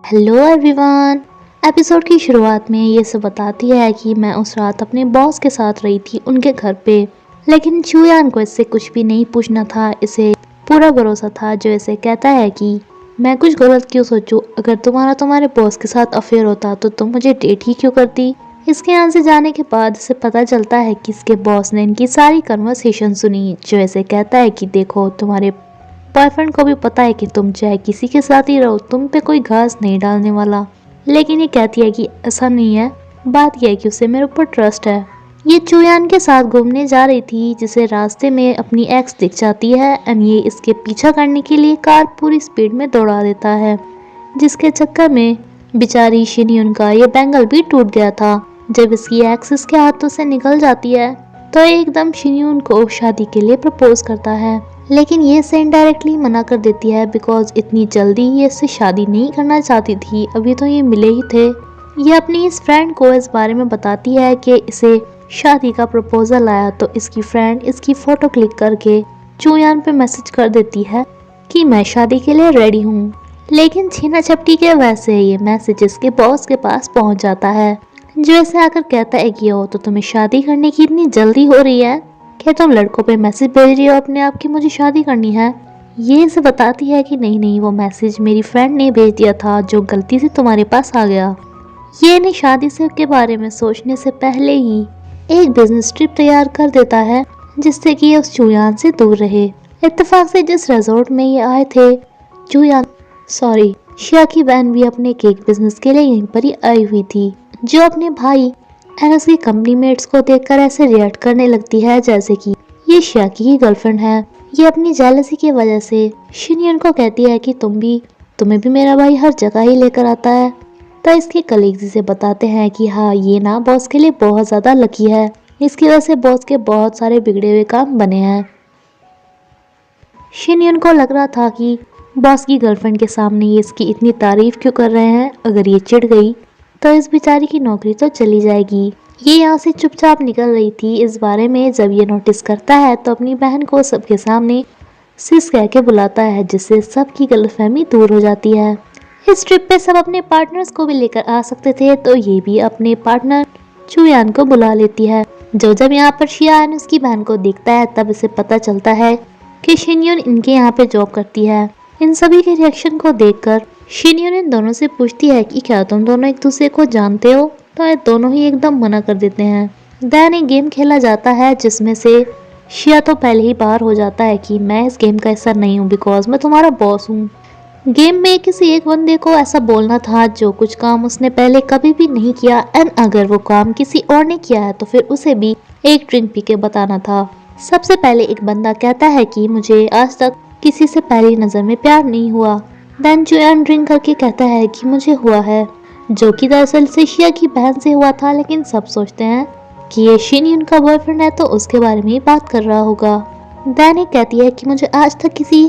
Hello everyone. Episode की शुरुआत में ये सब बताती है कि मैं उस रात अपने बॉस के साथ रही थी उनके घर पे, लेकिन चूयान को इससे कुछ भी नहीं पूछना था। इसे पूरा भरोसा था जो इसे कहता है कि मैं कुछ गलत क्यों सोचूं, अगर तुम्हारे बॉस के साथ अफेयर होता तो तुम मुझे डेट ही क्यों करती। इसके यहाँ से जाने के बाद इसे पता चलता है कि इसके बॉस ने इनकी सारी कन्वर्सेशन सुनी, जो इसे कहता है कि देखो तुम्हारे बॉयफ्रेंड को भी पता है कि तुम चाहे किसी के साथ ही रहो, तुम पे कोई घास नहीं डालने वाला। लेकिन ये कहती है कि ऐसा नहीं है, बात यह है कि उसे मेरे ऊपर ट्रस्ट है। ये चूयान के साथ घूमने जा रही थी, जिसे रास्ते में अपनी एक्स दिख जाती है एंड ये इसके पीछा करने के लिए कार पूरी स्पीड में दौड़ा देता है, जिसके चक्कर में बेचारी शिनयुन का ये बैंगल भी टूट गया था। जब इसकी एक्स इसके हाथों से निकल जाती है तो एकदम शिनयुन को शादी के लिए प्रपोज करता है, लेकिन ये इसे इनडायरेक्टली मना कर देती है बिकॉज इतनी जल्दी ये इससे शादी नहीं करना चाहती थी, अभी तो ये मिले ही थे। ये अपनी इस फ्रेंड को इस बारे में बताती है कि इसे शादी का प्रपोजल आया, तो इसकी फ्रेंड इसकी फोटो क्लिक करके चूयान पे मैसेज कर देती है कि मैं शादी के लिए रेडी हूँ। लेकिन छीना झपटी के वैसे ये मैसेज इसके बॉस के पास पहुँच जाता है, जो ऐसे आकर कहता है कि ओ तो तुम्हें शादी करने की इतनी जल्दी हो रही है, क्या तुम लड़कों पे मैसेज भेज रही हो अपने आप की मुझे शादी करनी है। ये इसे बताती है कि नहीं नहीं, वो मैसेज मेरी फ्रेंड ने भेज दिया था जो गलती से तुम्हारे पास आ गया। ये नहीं शादी से के बारे में सोचने से पहले ही एक बिजनेस ट्रिप तैयार कर देता है, जिससे कि ये उस चूयान से दूर रहे। इत्तेफाक से जिस रिजॉर्ट में ये आए थे, शिया की बहन भी अपने केक बिजनेस के लिए यहीं पर ही आई हुई थी, जो अपने भाई एंड उसकी कंपनी मेट्स को देखकर ऐसे रिएक्ट करने लगती है जैसे कि ये शिया की गर्लफ्रेंड है। ये अपनी जेलसी की वजह से शिनयुन को कहती है कि तुम्हें भी मेरा भाई हर जगह ही लेकर आता है। तो इसके कलीग्स इसे बताते हैं कि हाँ ये ना बॉस के लिए बहुत ज्यादा लकी है, इसकी वजह से बॉस के बहुत सारे बिगड़े हुए काम बने हैं। शिनयुन को लग रहा था कि बॉस की गर्लफ्रेंड के सामने ये इसकी इतनी तारीफ क्यों कर रहे हैं, अगर ये चिढ़ गई तो इस बेचारी की नौकरी तो चली जाएगी। ये यहाँ से चुपचाप निकल रही थी इस बारे में, जब ये नोटिस करता है तो अपनी बहन को सबके सामने सिस कह के बुलाता है, जिससे सबकी गलतफहमी दूर हो जाती है। इस ट्रिप पे सब अपने पार्टनर्स को भी लेकर आ सकते थे, तो ये भी अपने पार्टनर चूयान को बुला लेती है। जब यहाँ पर शियान उसकी बहन को देखता है तब इसे पता चलता है कि शिनयुन इनके यहाँ पे जॉब करती है। इन सभी के रिएक्शन को देखकर शिनयुन इन दोनों से पूछती है कि क्या तुम दोनों एक दूसरे को जानते हो, तो ये दोनों ही एकदम मना कर देते हैं। देन एक गेम खेला जाता है जिसमें से शिया तो पहले ही बाहर हो जाता है कि मैं इस गेम का हिस्सा नहीं हूँ बिकॉज मैं तुम्हारा बॉस हूँ। गेम में किसी एक बंदे को ऐसा बोलना था जो कुछ काम उसने पहले कभी भी नहीं किया एंड अगर वो काम किसी और ने किया है तो फिर उसे भी एक ड्रिंक पी के बताना था। सबसे पहले एक बंदा कहता है कि मुझे आज तक किसी से पहली नजर में प्यार नहीं हुआ। देन चूयान ड्रिंक करके कहता है कि मुझे हुआ है, जो कि दरअसल से शिया की बहन से हुआ था, लेकिन सब सोचते हैं कि ये शिनयुन का बॉयफ्रेंड है तो उसके बारे में ही बात कर रहा होगा। देन एक कहती है कि मुझे आज तक किसी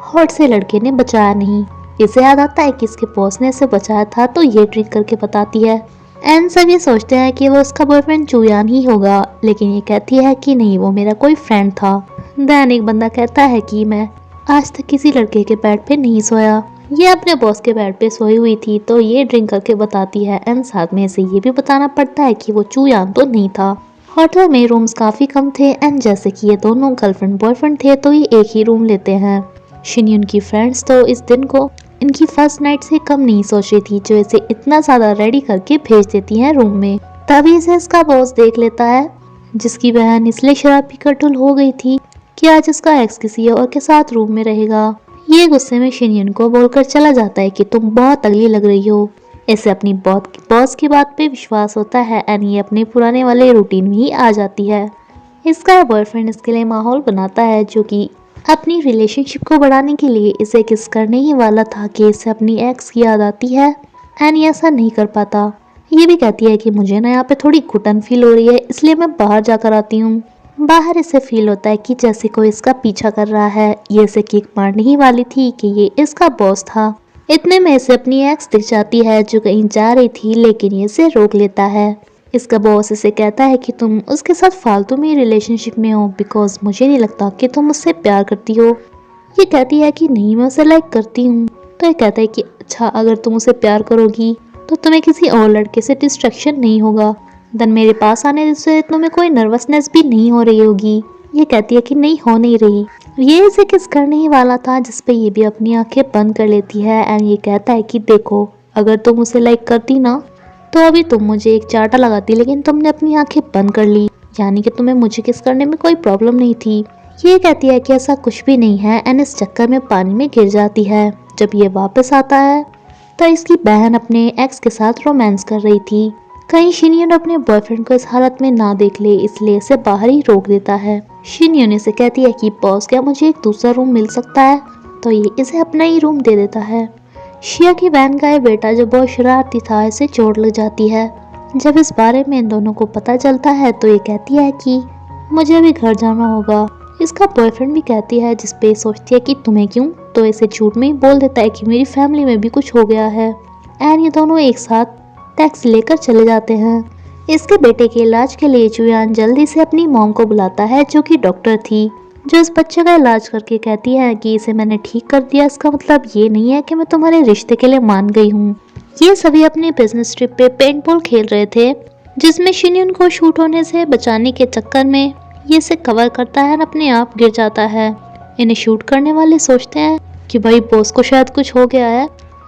हॉट से लड़के ने बचाया नहीं। इसे याद आता है कि इसके बॉस ने इसे बचाया था, तो ये ड्रिंक करके बताती है एंड सब ये सोचते हैं कि वो उसका बॉयफ्रेंड चूयान ही होगा, लेकिन ये कहती है कि नहीं वो मेरा कोई फ्रेंड था। देन एक बंदा कहता है कि मैं आज तक किसी लड़के के बेड पे नहीं सोया, ये अपने बॉस के बेड पे सोई हुई थी, तो ये ड्रिंक करके बताती है एंड साथ में इसे ये भी बताना पड़ता है कि वो चूयान तो नहीं था। होटल में रूम्स काफी कम थे एंड जैसे कि ये दोनों गर्लफ्रेंड बॉयफ्रेंड थे तो ये एक ही रूम लेते हैं। शिनयुन की फ्रेंड्स तो इस दिन को इनकी फर्स्ट नाइट से कम नहीं सोच रही थी, जो इसे इतना ज्यादा रेडी करके भेज देती हैं रूम में। तभी इसे इसका बॉस देख लेता है, जिसकी बहन इसलिए शराबी कटुल हो गई थी कि आज इसका एक्स किसी और के साथ रूम में रहेगा। ये गुस्से में शिनयुन को बोलकर चला जाता है कि तुम बहुत अगली लग रही हो। इसे अपनी बॉस की बात पे विश्वास होता है एंड ये अपने पुराने वाले रूटीन में ही आ जाती है। इसका बॉयफ्रेंड इसके लिए माहौल बनाता है, जो कि अपनी रिलेशनशिप को बढ़ाने के लिए इसे किस करने ही वाला था कि इसे अपनी एक्स की याद आती है एंड ये ऐसा नहीं कर पाता। ये भी कहती है कि मुझे ना यहाँ पे थोड़ी घुटन फील हो रही है, इसलिए मैं बाहर जाकर आती हूँ। बाहर इसे फील होता है कि जैसे कोई इसका पीछा कर रहा है। ये इसे किक मारने ही वाली थी कि ये इसका बॉस था। इतने में इसे अपनी एक्स दिख जाती है जो कहीं जा रही थी, लेकिन ये इसे रोक लेता है। इसका बॉस इसे कहता है कि तुम उसके साथ फालतू में रिलेशनशिप में हो बिकॉज मुझे नहीं लगता कि तुम उससे प्यार करती हो। ये कहती है कि नहीं मैं उसे लाइक करती हूँ। तो ये कहता है कि अच्छा, अगर तुम उसे प्यार करोगी तो तुम्हें किसी और लड़के से डिस्ट्रैक्शन नहीं होगा, देन मेरे पास आने से तुम्हें कोई नर्वसनेस भी नहीं हो रही होगी। ये कहती है कि नहीं, हो नहीं रही। ये इसे किस करने ही वाला था, जिसपे ये भी अपनी आंखें बंद कर लेती है एंड ये कहता है कि देखो, अगर तुम उसे लाइक करती ना तो अभी तुम मुझे एक चाटा लगाती, लेकिन तुमने अपनी आंखें बंद कर ली, यानी कि तुम्हें मुझे किस करने में कोई प्रॉब्लम नहीं थी। ये कहती है कि ऐसा कुछ भी नहीं है एंड इस चक्कर में पानी में गिर जाती है। जब ये वापस आता है तो इसकी बहन अपने एक्स के साथ रोमांस कर रही थी। कहीं शिनयून अपने बॉयफ्रेंड को इस हालत में ना देख ले, इसलिए इसे बाहर ही रोक देता है। शिनयून इसे कहती है कि बॉस, क्या मुझे एक दूसरा रूम मिल सकता है, तो ये इसे अपना ही रूम दे देता है। शिया की बहन का ये बेटा जो बहुत शरारती था, इसे चोट लग जाती है। जब इस बारे में इन दोनों को पता चलता है तो ये कहती है कि मुझे अभी घर जाना होगा। इसका बॉयफ्रेंड भी कहती है, जिसपे सोचती है कि तुम्हें क्यों, तो इसे झूठ में ही बोल देता है कि मेरी फैमिली में भी कुछ हो गया है एंड ये दोनों एक साथ टैक्सी लेकर चले जाते हैं। इसके बेटे के इलाज के लिए चुयान जल्दी से अपनी मॉम को बुलाता है, जो कि डॉक्टर थी, जो इस बच्चे का इलाज करके कहती है कि इसे मैंने ठीक कर दिया, इसका मतलब ये नहीं है कि मैं तुम्हारे रिश्ते के लिए मान गई हूँ। ये सभी अपने बिजनेस ट्रिप पे पेंटबॉल खेल रहे थे, जिसमें शिनयून को शूट होने से बचाने के चक्कर में ये इसे कवर करता है और अपने आप गिर जाता है। इन्हें शूट करने वाले सोचते हैं कि भाई बॉस को शायद कुछ हो गया है,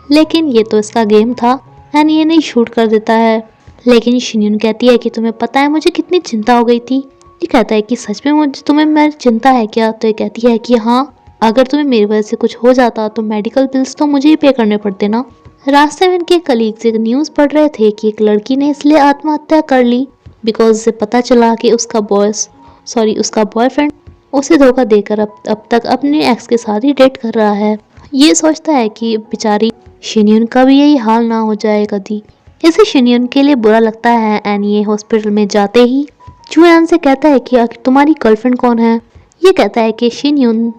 लेकिन ये तो इसका गेम था एंड ये नहीं शूट कर देता है। लेकिन शिनयून कहती है कि तुम्हें पता है मुझे कितनी चिंता हो गई थी। ये कहता है कि सच में मुझे तुम्हें मेरी चिंता है क्या, तो ये कहती है कि हाँ, अगर तुम्हें मेरी वजह से कुछ हो जाता तो मेडिकल बिल्स तो मुझे ही पे करने पड़ते ना। रास्ते में इनके कलीग्स एक न्यूज़ पढ़ रहे थे कि एक लड़की ने इसलिए आत्महत्या कर ली बिकॉज उसे पता चला कि उसका बॉयफ्रेंड उसे धोखा देकर अब तक अपने एक्स के साथ ही डेट कर रहा है। ये सोचता है कि बेचारी शिनयून का भी यही हाल ना हो जाए कभी। इसे शिनयून के लिए बुरा लगता है एंड ये हॉस्पिटल में जाते ही चुयान से कहता है कि आखिर तुम्हारी गर्लफ्रेंड कौन है। ये कहता है कि शिनयून।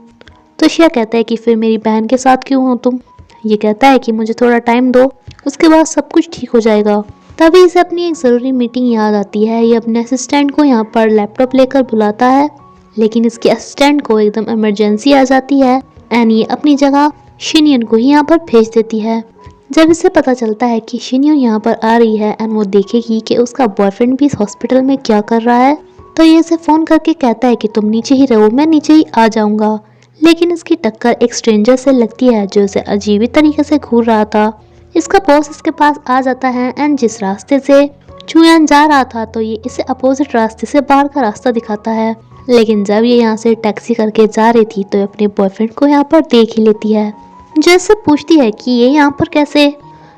तो शिया कहता है कि फिर मेरी बहन के साथ क्यों हो तुम। ये कहता है कि मुझे थोड़ा टाइम दो, उसके बाद सब कुछ ठीक हो जाएगा। तभी इसे अपनी एक ज़रूरी मीटिंग याद आती है। ये अपने असिस्टेंट को यहाँ पर लैपटॉप लेकर बुलाता है, लेकिन इसके असिस्टेंट को एकदम इमरजेंसी आ जाती है एंड ये अपनी जगह शिनयून को ही यहाँ पर भेज देती है। जब इसे पता चलता है कि शिनयून यहाँ पर आ रही है एंड वो देखेगी कि उसका बॉयफ्रेंड भी इस हॉस्पिटल में क्या कर रहा है, तो ये इसे फ़ोन करके कहता है कि तुम नीचे ही रहो, मैं नीचे ही आ जाऊँगा। लेकिन इसकी टक्कर एक स्ट्रेंजर से लगती है जो इसे अजीब तरीके से घूर रहा था। इसका बॉस इसके पास आ जाता है एंड जिस रास्ते से चुयान जा रहा था तो ये इसे अपोजिट रास्ते से बाहर का रास्ता दिखाता है। लेकिन जब ये यहाँ से टैक्सी करके जा रही थी तो ये अपने बॉयफ्रेंड को यहाँ पर देख ही लेती है, जो इससे पूछती है कि ये यहाँ पर कैसे।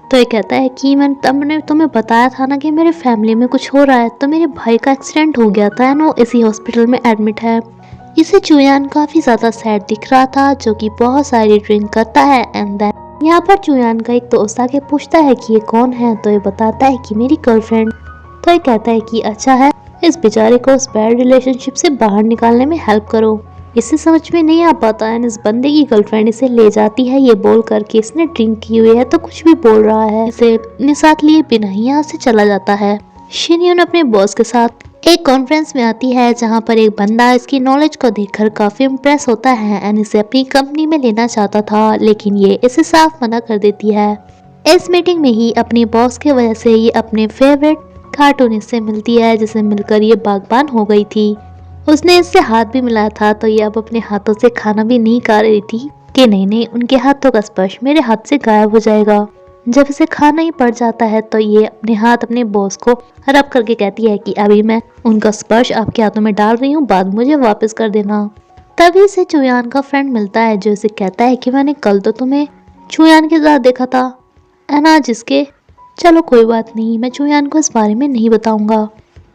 तो ये कहता है कि मैंने तुम्हें बताया था ना कि मेरे फैमिली में कुछ हो रहा है, तो मेरे भाई का एक्सीडेंट हो गया था एंड वो इसी हॉस्पिटल में एडमिट है। इसे चुयान काफ़ी ज़्यादा सैड दिख रहा था, जो कि बहुत सारी ड्रिंक करता है एंड देन यहाँ पर चुयान का एक दोस्त आके पूछता है कि ये कौन है, तो ये बताता है कि मेरी गर्लफ्रेंड। तो ये कहता है कि अच्छा है, इस बेचारे को उस बैड रिलेशनशिप से बाहर निकालने में हेल्प करो। इसे समझ में नहीं आ पाता है, इस बंदे की गर्लफ्रेंड इसे ले जाती है ये बोल कर कि इसने ड्रिंक की हुई है, तो कुछ भी बोल रहा है। इसे अपने साथ लिए बिना ही यहाँ से चला जाता है। शिनयून अपने बॉस के साथ एक कॉन्फ्रेंस में आती है, जहाँ पर एक बंदा इसकी नॉलेज को देखकर काफी इम्प्रेस होता है एंड इसे अपनी कंपनी में लेना चाहता था, लेकिन ये इसे साफ मना कर देती है। इस मीटिंग में ही अपने बॉस के वजह से ये अपने फेवरेट कार्टूनिस्ट से मिलती है, जिसे मिलकर ये बागबान हो गई थी। उसने इससे हाथ भी मिलाया था, तो ये अब अपने हाथों से खाना भी नहीं खा रही थी कि नहीं, उनके हाथों का स्पर्श मेरे हाथ से गायब हो जाएगा। जब इसे खाना ही पड़ जाता है तो ये अपने हाथ अपने बॉस को रब करके कहती है कि अभी मैं उनका स्पर्श आपके हाथों में डाल रही हूँ, बाद मुझे वापस कर देना। तभी से चुयान का फ्रेंड मिलता है, जो इसे कहता है कि मैंने कल तो तुम्हें चुयान के साथ देखा था ना, जिसके चलो कोई बात नहीं, मैं चुयान को इस बारे में नहीं बताऊंगा,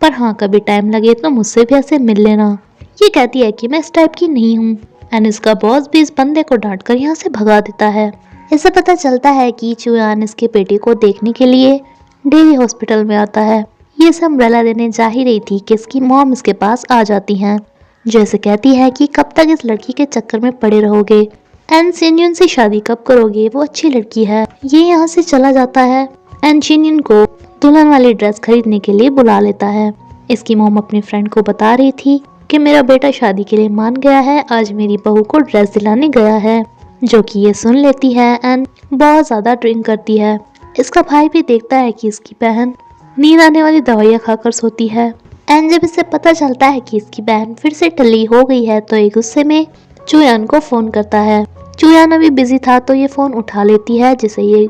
पर हाँ कभी टाइम लगे तो मुझसे भी ऐसे मिल लेना। ये कहती है कि मैं इस टाइप की नहीं हूँ एंड इसका बॉस भी इस बंदे को डांट कर यहाँ से भगा देता है। इसे पता चलता है कि चुयान इसके बेटे को देखने के लिए डेली हॉस्पिटल में आता है। ये सब अम्ब्रेला देने जा ही रही थी कि इसकी मॉम इसके पास आ जाती हैं, जो इसे कहती है कि कब तक इस लड़की के चक्कर में पड़े रहोगे एंड शिनयून से शादी कब करोगे, वो अच्छी लड़की है। ये यहाँ से चला जाता है एंड शिनयून को दुल्हन वाली ड्रेस खरीदने के लिए बुला लेता है। इसकी मॉम अपनी फ्रेंड को बता रही थी कि मेरा बेटा शादी के लिए मान गया है, आज मेरी बहू को ड्रेस दिलाने गया है। जो कि ये सुन लेती है एंड बहुत ज़्यादा ड्रिंक करती है। इसका भाई भी देखता है कि इसकी बहन नींद आने वाली दवाइयाँ खाकर सोती है एंड जब इसे पता चलता है कि इसकी बहन फिर से टल्ली हो गई है तो एक गुस्से में चुयान को फ़ोन करता है। चुयान अभी बिजी था तो ये फ़ोन उठा लेती है, जिसे ये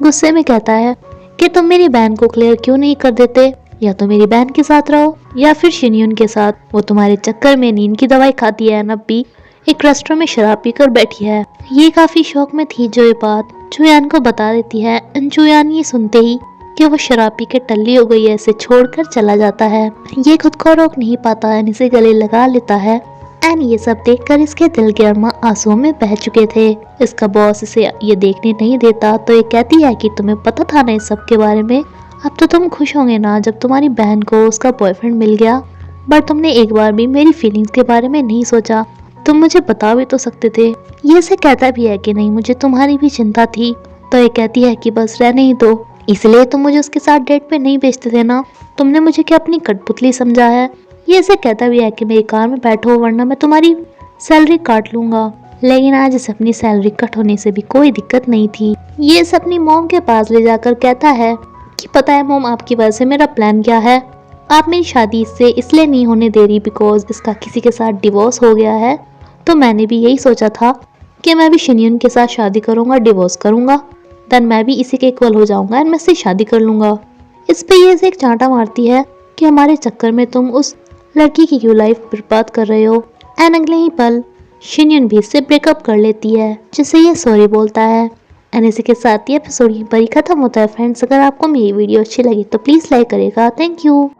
गुस्से में कहता है कि तुम मेरी बहन को क्लियर क्यों नहीं कर देते, या तो मेरी बहन के साथ रहो या फिर शिनयून के साथ। वो तुम्हारे चक्कर में नींद की दवाई खाती है, अब भी एक रेस्टोरेंट में शराब पीकर बैठी है। ये काफी शौक में थी जो ये बात चुयान को बता देती है। चुयान ये सुनते ही कि वो शराब पी के टल्ली हो गई है इसे छोड़कर चला जाता है। ये खुद को रोक नहीं पाता है, इसे गले लगा लेता है एंड ये सब देखकर इसके दिल के अरमा आंसुओं में बह चुके थे। इसका बॉस इसे ये देखने नहीं देता तो ये कहती है कि तुम्हें पता था ना इस सब के बारे में, अब तो तुम खुश होंगे ना जब तुम्हारी बहन को उसका बॉयफ्रेंड मिल गया, बट तुमने एक बार भी मेरी फीलिंग्स के बारे में नहीं सोचा, तुम मुझे बता भी तो सकते थे। ये इसे कहता भी है कि नहीं मुझे तुम्हारी भी चिंता थी, तो ये कहती है कि बस रहने ही दो, इसलिए तुम मुझे उसके साथ डेट पे नहीं भेजते थे ना, तुमने मुझे क्या अपनी कठपुतली समझा है। ये इसे कहता भी है कि मेरी कार में बैठो वरना मैं तुम्हारी सैलरी काट लूंगा, लेकिन आज इसे अपनी सैलरी कट होने से भी कोई दिक्कत नहीं थी। ये इसे अपनी मॉम के पास ले जाकर कहता है कि पता है मॉम आपकी वजह से मेरा प्लान क्या है, आप मेरी शादी इससे इसलिए नहीं होने दे रही बिकॉज इसका किसी के साथ डिवोर्स हो गया है, तो मैंने भी यही सोचा था कि मैं भी शिनयून के साथ शादी करूंगा, डिवोर्स करूंगा, देन मैं भी इसी के इक्वल हो जाऊंगा एंड मैं इससे शादी कर लूंगा। इस पे ये एक चांटा मारती है कि हमारे चक्कर में तुम उस लड़की की क्यों लाइफ बर्बाद कर रहे हो। एंड अगले ही पल शिनयून भी इससे ब्रेकअप कर लेती है, जिससे ये सॉरी बोलता है। एंड इसी के साथ ये एपिसोड यहीं पर ही खत्म होता है फ्रेंड्स। अगर आपको मेरी वीडियो अच्छी लगी तो प्लीज़ लाइक करेगा। Thank you.